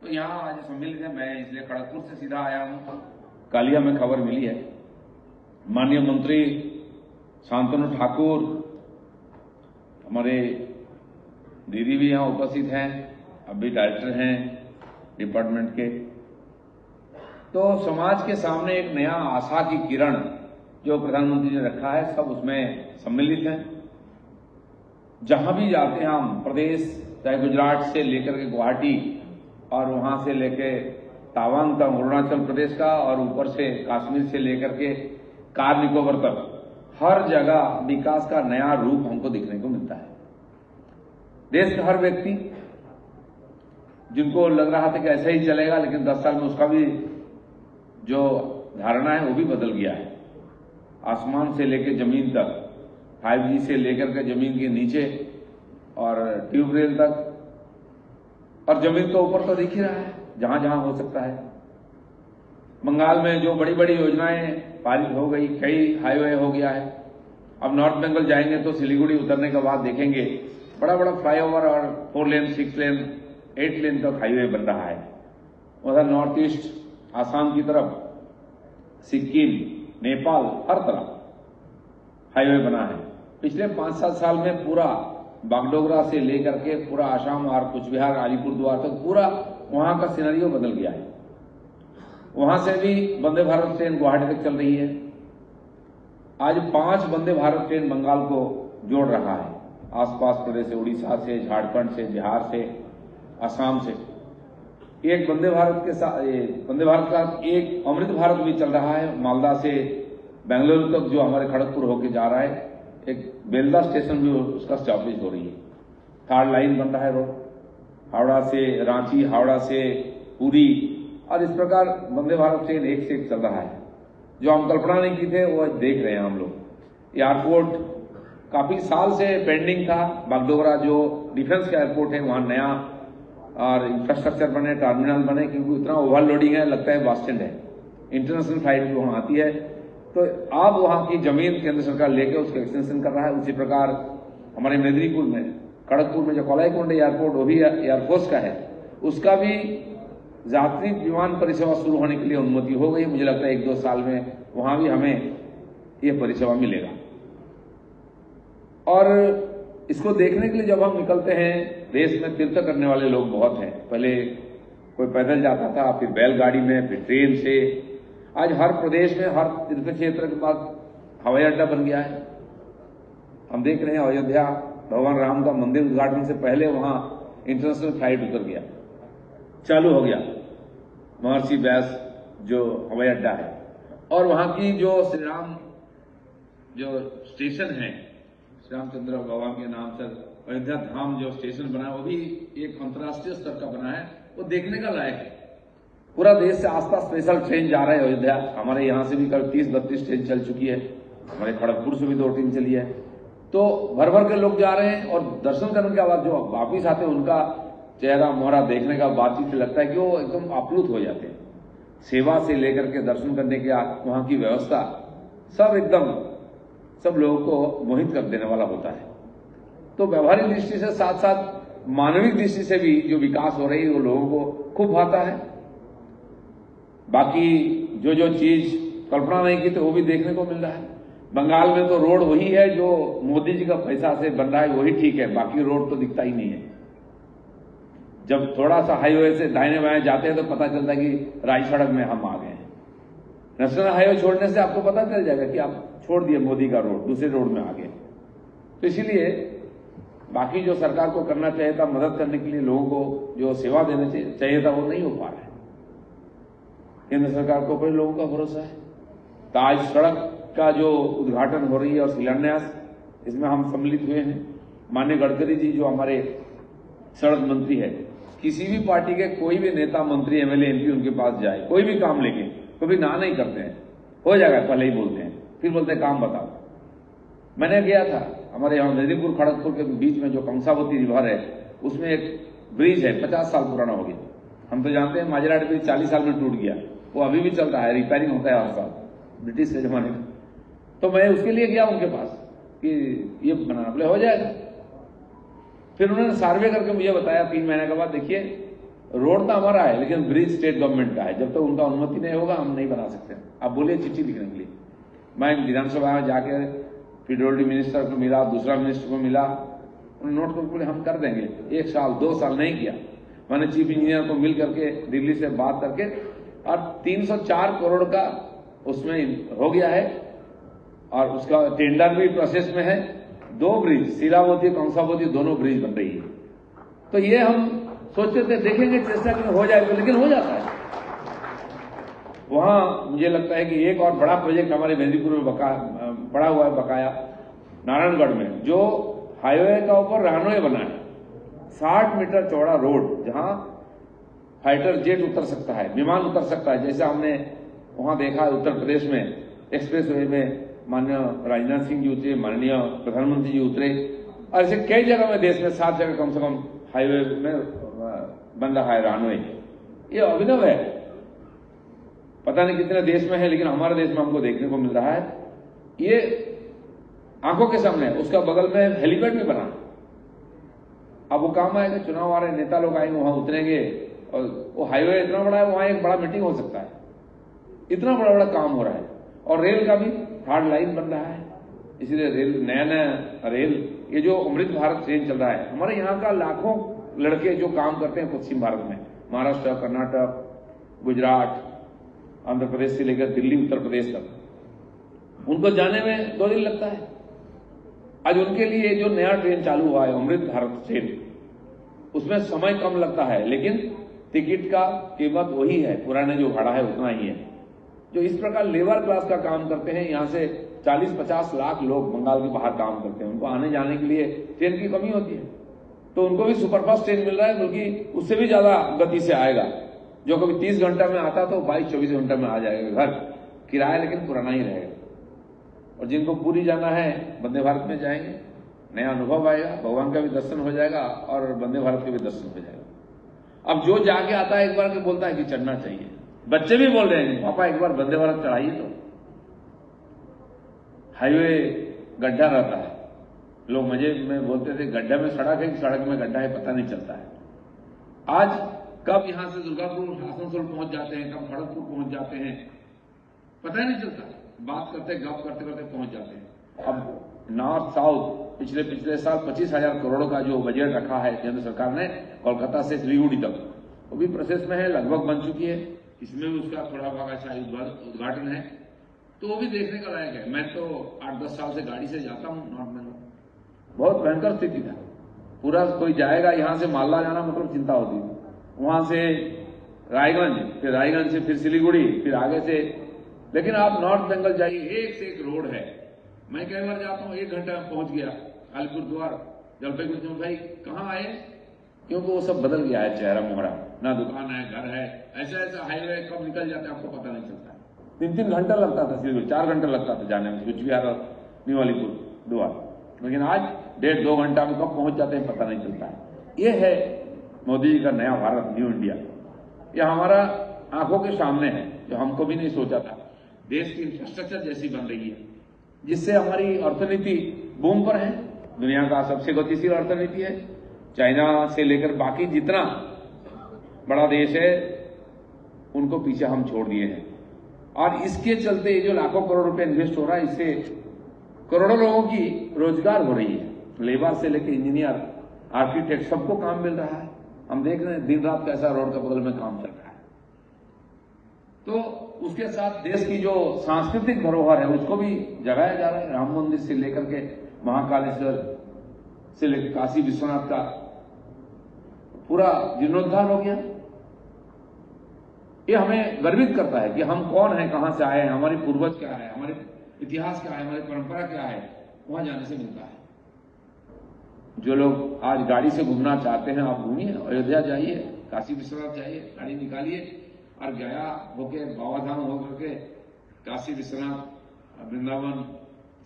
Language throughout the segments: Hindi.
तो यहाँ आज सम्मिलित है। मैं इसलिए खड़गपुर से सीधा आया हूँ। कालिया में खबर मिली है, माननीय मंत्री शांतनु ठाकुर, हमारे दीदी भी यहाँ उपस्थित हैं, अभी डायरेक्टर हैं डिपार्टमेंट के। तो समाज के सामने एक नया आशा की किरण जो प्रधानमंत्री ने रखा है, सब उसमें सम्मिलित हैं। जहां भी जाते हैं हम, प्रदेश चाहे गुजरात से लेकर के गुवाहाटी और वहां से लेके तावांग तक अरुणाचल प्रदेश का, और ऊपर से कश्मीर से लेकर के कार निकोबर तक, हर जगह विकास का नया रूप हमको देखने को मिलता है। देश का हर व्यक्ति, जिनको लग रहा था कि ऐसा ही चलेगा, लेकिन 10 साल में उसका भी जो धारणा है वो भी बदल गया है। आसमान से लेकर जमीन तक, 5G से लेकर के जमीन के नीचे और ट्यूबवेल तक, और जमीन के ऊपर तो दिख ही रहा है जहां जहां हो सकता है। बंगाल में जो बड़ी बड़ी योजनाएं पारित हो गई, कई हाईवे हो गया है। अब नॉर्थ बंगाल जाएंगे तो सिलीगुड़ी उतरने के बाद देखेंगे बड़ा बड़ा फ्लाईओवर और 4 लेन, 6 लेन, 8 लेन तक हाईवे बन रहा है। उधर नॉर्थ ईस्ट आसाम की तरफ, सिक्किम, नेपाल, हर तरफ हाईवे बना है। पिछले 5-7 साल में पूरा बागडोगरा से लेकर के पूरा आसाम और कुछ बिहार, अलीपुरद्वार तक पूरा वहां का सिनेरियो बदल गया है। वहां से भी वंदे भारत ट्रेन गुवाहाटी तक चल रही है। आज 5 वंदे भारत ट्रेन बंगाल को जोड़ रहा है, आसपास प्रदेश से, उड़ीसा से, झारखंड से, बिहार से, असम से। एक वंदे भारत के साथ, वंदे भारत का एक अमृत भारत भी चल रहा है, मालदा से बेंगलुरु तक, जो हमारे खड़गपुर होके जा रहा है। एक बेलदा स्टेशन भी उसका स्टॉपेज हो रही है। 3rd लाइन बन रहा है रोड, हावड़ा से रांची, हावड़ा से पुरी, और इस प्रकार वंदे भारत ट्रेन एक से एक चल रहा है। जो हम कल्पना नहीं की थे वो देख रहे हैं हम लोग। एयरपोर्ट काफी साल से पेंडिंग था, बागडोगरा जो डिफेंस का एयरपोर्ट है, वहां नया और इंफ्रास्ट्रक्चर बने, टर्मिनल बने, क्योंकि इतना ओवरलोडिंग है, लगता है बस स्टैंड है। इंटरनेशनल फ्लाइट भी वहां आती है। तो अब वहां की जमीन केंद्र सरकार लेके उसका एक्सटेंशन कर रहा है। उसी प्रकार हमारे मेदिनीपुर में, खड़गपुर में जो कोलाईकोंडे एयरपोर्ट, वो भी एयरफोर्स का है, उसका भी यात्री विमान परिसेवा शुरू होने के लिए अनुमति हो गई। मुझे लगता है 1-2 साल में वहां भी हमें ये परिसेवा मिलेगा। और इसको देखने के लिए जब हम निकलते हैं, देश में तीर्थ करने वाले लोग बहुत हैं। पहले कोई पैदल जाता था, फिर बैलगाड़ी में, फिर ट्रेन से। आज हर प्रदेश में, हर तीर्थ क्षेत्र के पास हवाई अड्डा बन गया है। हम देख रहे हैं अयोध्या भगवान राम का मंदिर उद्घाटन से पहले वहां इंटरनेशनल फ्लाइट उतर गया, चालू हो गया महर्षि व्यास जो हवाई अड्डा है। और वहां की जो श्री राम जो स्टेशन है, श्री रामचंद्र भगवान के नाम से अयोध्या धाम जो स्टेशन बना है, वो भी एक अंतर्राष्ट्रीय स्तर का बना है। वो देखने का लायक है। पूरा देश से आसपास स्पेशल ट्रेन जा रहा है अयोध्या। हमारे यहां से भी करीब 30-32 ट्रेन चल चुकी है। हमारे खड़गपुर से भी 2 ट्रेन चली है। तो भर भर के लोग जा रहे हैं, और दर्शन करने के बाद जो वापिस आते हैं, उनका चेहरा मोहरा देखने का, बातचीत से लगता है कि वो एकदम आप्लुत हो जाते हैं। सेवा से लेकर के दर्शन करने के, वहां की व्यवस्था, सब एकदम सब लोगों को मोहित कर देने वाला होता है। तो व्यवहारिक दृष्टि से साथ साथ मानविक दृष्टि से भी जो विकास हो रही है, वो लोगों को खूब भाता है। बाकी जो जो चीज कल्पना नहीं की, तो वो भी देखने को मिल रहा है। बंगाल में तो रोड वही है जो मोदी जी का पैसा से बन रहा है, वही ठीक है। बाकी रोड तो दिखता ही नहीं है। जब थोड़ा सा हाईवे से दाहिने बाएं जाते हैं तो पता चलता है कि राय सड़क में हम आ गए हैं। नेशनल हाईवे छोड़ने से आपको पता चल जाएगा कि आप छोड़ दिए मोदी का रोड, दूसरे रोड में आ गए। तो इसीलिए बाकी जो सरकार को करना चाहिए था, मदद करने के लिए लोगों को जो सेवा देना चाहिए था, वो नहीं हो पा रहा है। केंद्र सरकार को पर लोगों का भरोसा है। तो आज सड़क का जो उद्घाटन हो रही है और शिलान्यास, इसमें हम सम्मिलित हुए हैं। माननीय गडकरी जी जो हमारे सड़क मंत्री है, किसी भी पार्टी के कोई भी नेता, मंत्री, एमएलए, एमपी उनके पास जाए, कोई भी काम लेके, कभी ना नहीं करते हैं। हो जाएगा पहले ही बोलते हैं, फिर बोलते हैं काम बताओ। मैंने गया था, हमारे यहाँ मेदिनीपुर खड़गपुर के बीच में जो कंसावती रिवर है, उसमें एक ब्रिज है, 50 साल पुराना हो गया। हम तो जानते हैं माजराट ब्रिज 40 साल में टूट गया, वो अभी भी चल रहा है, रिपेयरिंग होता है हर साल, ब्रिटिश के जमाने में। तो मैं उसके लिए गया उनके पास कि ये बनाना, बोले हो जाएगा। फिर उन्होंने सर्वे करके मुझे बताया 3 महीने के बाद, देखिए रोड तो हमारा है लेकिन ब्रिज स्टेट गवर्नमेंट का है। जब तक उनका अनुमति नहीं होगा हम नहीं बना सकते। आप बोलिए चिट्ठी लिखने के लिए। मैं विधानसभा में जाके पीडब्ल्यूडी मिनिस्टर को मिला, दूसरा मिनिस्टर को मिला, उन्होंने नोट करके बोले हम कर देंगे। 1 साल 2 साल नहीं किया। मैंने चीफ इंजीनियर को मिल करके दिल्ली से बात करके और 304 करोड़ का उसमें हो गया है और उसका टेंडर भी प्रोसेस में है। 2 ब्रिज शीलावती कंसावती दोनों ब्रिज बन रही है। तो ये हम सोचते थे देखेंगे चेष्टा करें हो जाएगा, लेकिन हो जाता है। वहां मुझे लगता है कि एक और बड़ा प्रोजेक्ट हमारे मेदिनीपुर में पड़ा हुआ है बकाया, नारायणगढ़ में, जो हाईवे का ऊपर रनवे बना है। 60 मीटर चौड़ा रोड जहां फाइटर जेट उतर सकता है, विमान उतर सकता है। जैसे हमने वहां देखा है उत्तर प्रदेश में एक्सप्रेस वे में माननीय राजनाथ सिंह जी उतरे, माननीय प्रधानमंत्री जी उतरे, और ऐसे कई जगह में देश में 7 जगह कम से कम हाईवे में बन रहा है रनवे। ये अभिनव है। पता नहीं कितने देश में है लेकिन हमारे देश में हमको देखने को मिल रहा है। ये आंखों के सामने। उसका बगल में हेलीपैड भी बना। अब वो काम आएगा, चुनाव आ रहे, नेता लोग आएंगे, वहां उतरेंगे और वो हाईवे इतना बड़ा है, वहां एक बड़ा मीटिंग हो सकता है। इतना बड़ा बड़ा काम हो रहा है। और रेल का भी 3rd लाइन बन रहा है। इसलिए रेल नया रेल, ये जो अमृत भारत ट्रेन चल रहा है, हमारे यहाँ का लाखों लड़के जो काम करते हैं पश्चिम भारत में, महाराष्ट्र, कर्नाटक, गुजरात, आंध्र प्रदेश से लेकर दिल्ली, उत्तर प्रदेश तक, उनको जाने में 2 दिन लगता है। आज उनके लिए जो नया ट्रेन चालू हुआ है अमृत भारत ट्रेन, उसमें समय कम लगता है लेकिन टिकट का कीमत वही है, पुराने जो भाड़ा है उतना ही है। जो इस प्रकार लेबर क्लास का काम करते हैं, यहां से 40-50 लाख लोग बंगाल के बाहर काम करते हैं, उनको आने जाने के लिए ट्रेन की कमी होती है। तो उनको भी सुपरफास्ट ट्रेन मिल रहा है, बल्कि उससे भी ज्यादा गति से आएगा। जो कभी 30 घंटा में आता तो 22-24 घंटा में आ जाएगा घर। किराया लेकिन पुराना ही रहेगा। और जिनको पूरी जाना है वंदे भारत में जाएंगे, नया अनुभव आएगा, भगवान का भी दर्शन हो जाएगा और वंदे भारत के भी दर्शन हो जाएगा। अब जो जाके आता है एक बार के बोलता है कि चढ़ना चाहिए। बच्चे भी बोल रहे हैं पापा एक बार वंदे भारत चढ़ाइए। तो हाईवे गड्ढा रहता है, लोग मजे में बोलते थे गड्ढा में सड़क है, सड़क में गड्ढा है, पता नहीं चलता है। आज कब यहां से दुर्गापुर आसनसोल पहुंच जाते हैं, कब खड़गपुर पहुंच जाते हैं, पता ही नहीं चलता। बात करते गप करते करते पहुंच जाते हैं। अब नॉर्थ साउथ पिछले साल 25,000 करोड़ का जो बजट रखा है केंद्र सरकार ने कोलकाता से सिलीगुड़ी तक, वो भी प्रोसेस में है, लगभग बन चुकी है। इसमें भी उसका थोड़ा भागाशाही उद्घाटन है, तो वो भी देखने का लायक है। मैं तो 8-10 साल से गाड़ी से जाता हूं नॉर्थ में, बहुत भयंकर स्थिति था। पूरा कोई जाएगा, यहां से मालदा जाना मतलब चिंता होती थी, वहां से रायगंज, फिर रायगंज से फिर सिलीगुड़ी, फिर आगे से। लेकिन आप नॉर्थ बंगाल जाइए, एक से एक रोड है। मैं कई बार जाता हूं 1 घंटा में पहुंच गया। अलीपुर द्वार, जलपाईगुड़ी, भाई कहां आए, क्योंकि वो सब बदल गया है चेहरा मोहरा, ना दुकान है, घर है, ऐसा हाईवे कब निकल जाता है आपको पता नहीं चलता। 3-3 घंटा लगता था सिलीगुड़ी, 4 घंटा लगता था जाने में, कुछ बिहार और न्यू अलीपुर द्वार। लेकिन आज 1.5-2 घंटा में कब पहुंच जाते हैं पता नहीं चलता है। ये है मोदी जी का नया भारत, न्यू इंडिया। यह हमारा आंखों के सामने है, जो हमको भी नहीं सोचा था। देश की इंफ्रास्ट्रक्चर जैसी बन रही है, जिससे हमारी अर्थनीति बूम पर है। दुनिया का सबसे गतिशील अर्थनीति है। चाइना से लेकर बाकी जितना बड़ा देश है उनको पीछे हम छोड़ दिए हैं। और इसके चलते ये जो लाखों करोड़ रुपए इन्वेस्ट हो रहा है, इससे करोड़ों लोगों की रोजगार हो रही है। लेबर से लेकर इंजीनियर, आर्किटेक्ट, सबको काम मिल रहा है। हम देख रहे हैं दिन रात कैसा रोड का बगल में काम चल रहा है। तो उसके साथ देश की जो सांस्कृतिक धरोहर है उसको भी जगाया जा रहा है। राम मंदिर से लेकर के महाकालेश्वर से लेकर काशी विश्वनाथ का पूरा जीर्णोद्धार हो गया। ये हमें गर्वित करता है कि हम कौन हैं, कहां से आए हैं, हमारे पूर्वज क्या है, हमारे इतिहास क्या है, हमारी परंपरा क्या है, वहां जाने से मिलता है। जो लोग आज गाड़ी से घूमना चाहते हैं, आप घूमिए, अयोध्या जाइए, काशी विश्वनाथ जाइए, गाड़ी निकालिए और गया होके बाबाधाम होकर के काशी विश्वनाथ वृंदावन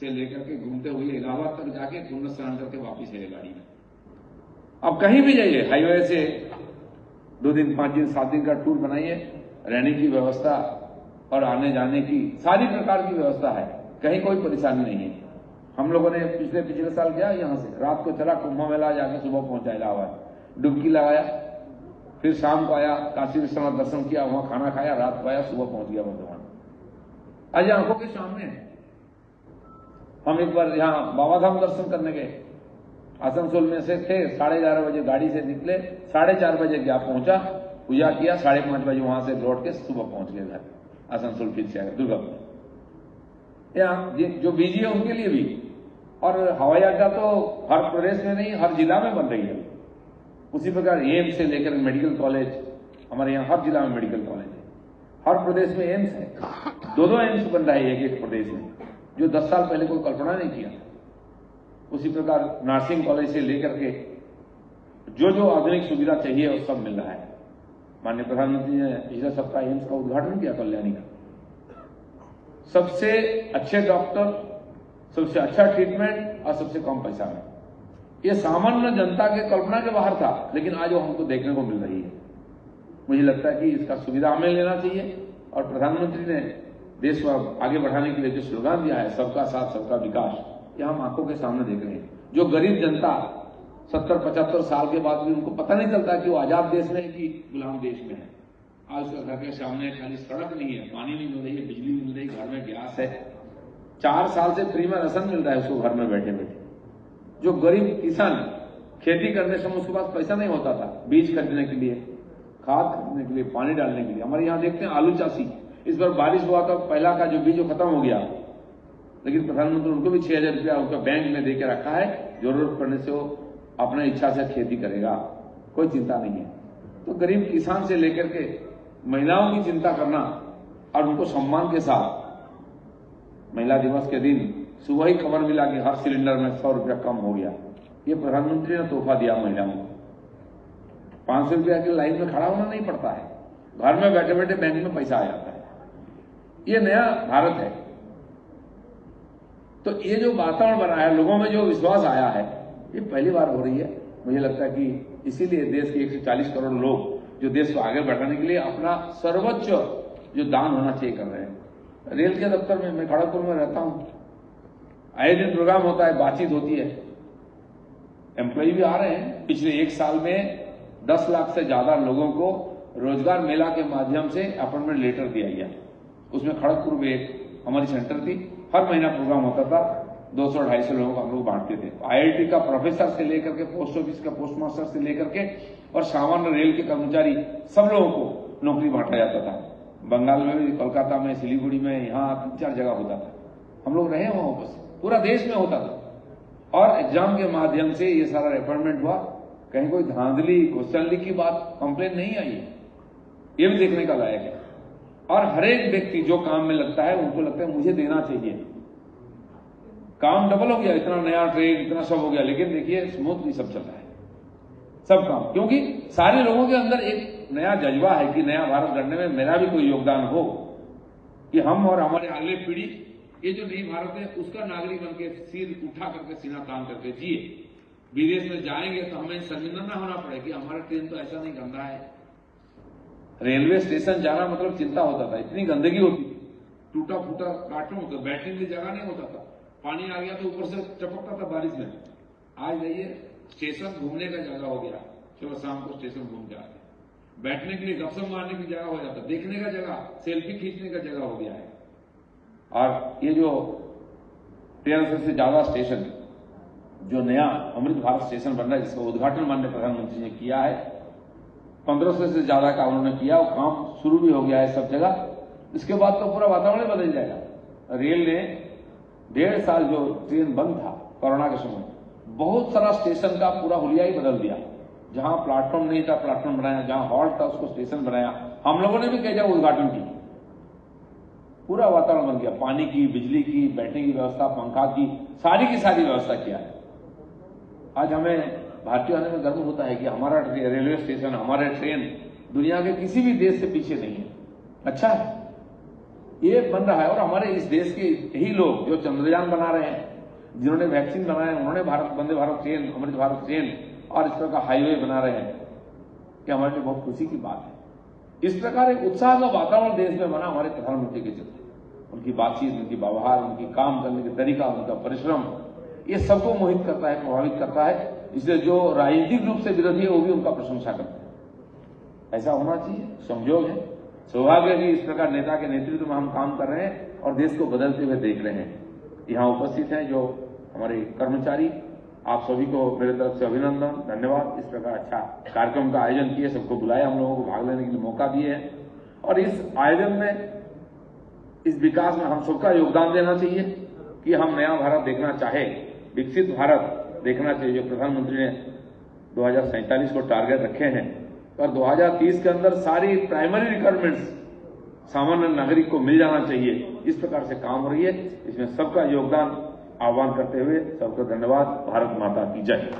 से लेकर के घूमते हुए इलाहाबाद तक जाके पुण्य स्नान करके वापिस आइए गाड़ी में। अब कहीं भी जाइए, हाईवे से 2 दिन, 5 दिन, 7 दिन का टूर बनाइए, रहने की व्यवस्था और आने जाने की सारी प्रकार की व्यवस्था है, कहीं कोई परेशानी नहीं है। हम लोगों ने पिछले साल गया, यहां से रात को चला कुंभ मेला, जाके सुबह पहुंचा इलाहाबाद, डुबकी लगाया, फिर शाम को आया, काशी विश्वनाथ दर्शन किया, वहां खाना खाया, रात को आया, सुबह पहुंच गया बर्धमान। आज आंखों के सामने है। हम एक बार यहां बाबाधाम दर्शन करने गए, आसनसोल में से थे, 11:30 बजे गाड़ी से निकले, 4:30 बजे गया पहुंचा, पूजा किया, 5:30 बजे वहां से लौट के सुबह पहुंच गए घर, आसनसोल फिर से आए दुर्गापुर। यहाँ जो बिजी है उनके लिए भी, और हवाई अड्डा तो हर प्रदेश में नहीं, हर जिला में बन रही है। उसी प्रकार एम्स से लेकर मेडिकल कॉलेज, हमारे यहाँ हर जिला में मेडिकल कॉलेज है, हर प्रदेश में एम्स है, 2-2 एम्स बन रहा है एक प्रदेश में, जो 10 साल पहले कोई कल्पना नहीं किया। उसी प्रकार नर्सिंग कॉलेज से लेकर के जो जो आधुनिक सुविधा चाहिए वो सब मिल रहा है। माननीय प्रधानमंत्री ने पिछले सप्ताह एम्स का उद्घाटन किया कल्याणी का। सबसे अच्छे डॉक्टर, सबसे अच्छा ट्रीटमेंट और सबसे कम पैसा में। ये सामान्य जनता के कल्पना के बाहर था, लेकिन आज वो हमको देखने को मिल रही है। मुझे लगता है कि इसका सुविधा हमें लेना चाहिए, और प्रधानमंत्री ने देश को आगे बढ़ाने के लिए जो स्लोगान दिया है, सबका साथ सबका विकास, ये हम आंखों के सामने देख रहे हैं। जो गरीब जनता 70-75 साल के बाद भी उनको पता नहीं चलता कि वो आजाद देश में है कि गुलाम देश में है। आज उसका घर के सामने खाली सड़क नहीं है, पानी नहीं मिल रही है, बिजली नहीं मिल रही, घर में गैस है, 4 साल से फ्री में राशन मिल रहा है उसको घर में बैठे बैठे। जो गरीब किसान खेती करने से उसके पास पैसा नहीं होता था, बीज खरीदने के लिए, खाद खरीदने के लिए, पानी डालने के लिए। हमारे यहाँ देखते हैं आलू चाषी, इस बार बारिश हुआ तो पहला का जो बीज वो खत्म हो गया, लेकिन प्रधानमंत्री उनको भी 6,000 रुपया उनका बैंक में देके रखा है, जरूरत पड़ने से वो अपने इच्छा से खेती करेगा, कोई चिंता नहीं है। तो गरीब किसान से लेकर के महिलाओं की चिंता करना और उनको सम्मान के साथ, महिला दिवस के दिन सुबह ही खबर मिला कि हर सिलेंडर में 100 रुपया कम हो गया। ये प्रधानमंत्री ने तोहफा दिया महिलाओं को। 500 रुपया की लाइन में खड़ा होना नहीं पड़ता है, घर में बैठे बैठे बैंक में पैसा आ जाता है। ये नया भारत है। तो ये जो वातावरण बना है, लोगों में जो विश्वास आया है, ये पहली बार हो रही है। मुझे लगता है कि इसीलिए देश के 140 करोड़ लोग जो देश को आगे बढ़ाने के लिए अपना सर्वोच्च जो दान होना चाहिए कर रहे हैं। रेल के दफ्तर में, मैं खड़गपुर में रहता हूं, आए दिन प्रोग्राम होता है, बातचीत होती है, एम्प्लॉय भी आ रहे हैं। पिछले 1 साल में 10 लाख से ज्यादा लोगों को रोजगार मेला के माध्यम से अपॉइंटमेंट लेटर दिया गया। उसमें खड़गपुर में एक हमारी सेंटर थी, हर महीना प्रोग्राम होता था, 200-250 लोगों को हम लोग बांटते थे। IIT का प्रोफेसर से लेकर के, पोस्ट ऑफिस का पोस्ट मास्टर से लेकर के, और सामान्य रेल के कर्मचारी, सब लोगों को नौकरी बांटा जाता था। बंगाल में भी, कोलकाता में, सिलीगुड़ी में, यहाँ 3-4 जगह होता था। हम लोग रहे वहां बस, पूरा देश में होता था। और एग्जाम के माध्यम से ये सारा अपॉइंटमेंट हुआ। कहीं कोई धांधली, क्वेश्चन लीक की बात, कंप्लेन नहीं आई है, ये भी देखने का लायक है। और हर एक व्यक्ति जो काम में लगता है, उनको लगता है मुझे देना चाहिए। काम डबल हो गया, इतना नया ट्रेन, इतना सब हो गया, लेकिन देखिए स्मूथली सब चल रहा है, सब काम। क्योंकि सारे लोगों के अंदर एक नया जज्बा है कि नया भारत गढ़ने में मेरा भी कोई योगदान हो, कि हम और हमारे अगली पीढ़ी ये जो नई भारत है उसका नागरिक बनके सिर उठा करके, सीना तान करके जिए। विदेश में जाएंगे तो हमें शर्मिंदा न होना पड़े कि हमारा ट्रेन तो ऐसा नहीं गंदा है। रेलवे स्टेशन जाना मतलब चिंता होता था, इतनी गंदगी होती थी, टूटा फूटा प्लेटफॉर्म होता, बैठने के लिए जगह नहीं होता था, पानी आ गया तो ऊपर से चपकता था बारिश में। आज देखिए स्टेशन घूमने का जगह हो गया, सुबह शाम को स्टेशन घूम के आते, बैठने के लिए गपशप मारने की जगह हो जाता, देखने का जगह, सेल्फी खींचने का जगह हो गया है। और ये जो 1300 से ज्यादा स्टेशन जो नया अमृत भारत स्टेशन बन रहा है, जिसका उद्घाटन माननीय प्रधानमंत्री ने किया है, 1500 से ज्यादा का उन्होंने किया, वो काम शुरू भी हो गया है सब जगह। इसके बाद तो पूरा वातावरण बदल जाएगा। रेल ने 1.5 साल जो ट्रेन बंद था कोरोना के समय, बहुत सारा स्टेशन का पूरा हुलिया ही बदल दिया। जहां प्लेटफॉर्म नहीं था प्लेटफॉर्म बनाया, जहां हॉल्ट था उसको स्टेशन बनाया। हम लोगों ने भी कई जगह उद्घाटन की, पूरा वातावरण बन गया, पानी की, बिजली की, बैठने की व्यवस्था, पंखा की, सारी की सारी व्यवस्था किया है। आज हमें भारतीय होने में गर्व होता है कि हमारा रेलवे स्टेशन, हमारे ट्रेन दुनिया के किसी भी देश से पीछे नहीं है। अच्छा है ये बन रहा है। और हमारे इस देश के यही लोग जो चंद्रयान बना रहे हैं, जिन्होंने वैक्सीन बनाया, उन्होंने वंदे भारत ट्रेन, अमृत भारत ट्रेन और इस प्रकार हाईवे बना रहे हैं, कि हमारे लिए बहुत खुशी की बात है। इस प्रकार एक उत्साह का वातावरण देश में बना हमारे प्रधानमंत्री के चलते। उनकी बातचीत, उनकी व्यवहार, उनकी काम करने का तरीका, उनका परिश्रम, ये सबको मोहित करता है, प्रभावित करता है। इसलिए जो राजनीतिक रूप से विरोधी है वो भी उनका प्रशंसा करते हैं। ऐसा होना चाहिए, संयोग है, सौभाग्य कि इस प्रकार नेता के नेतृत्व में हम काम कर रहे हैं और देश को बदलते हुए देख रहे हैं। यहाँ उपस्थित हैं जो हमारे कर्मचारी, आप सभी को मेरे तरफ से अभिनंदन, धन्यवाद। इस प्रकार अच्छा कार्यक्रम का आयोजन किए, सबको बुलाया, हम लोगों को भाग लेने के लिए मौका दिए हैं और इस आयोजन में, इस विकास में हम सबका योगदान देना चाहिए कि हम नया भारत देखना चाहे, विकसित भारत देखना चाहिए। जो प्रधानमंत्री ने 2047 को टारगेट रखे हैं और 2030 के अंदर सारी प्राइमरी रिक्वायरमेंट्स सामान्य नागरिक को मिल जाना चाहिए, इस प्रकार से काम हो रही है। इसमें सबका योगदान आह्वान करते हुए सबको धन्यवाद। भारत माता की जय।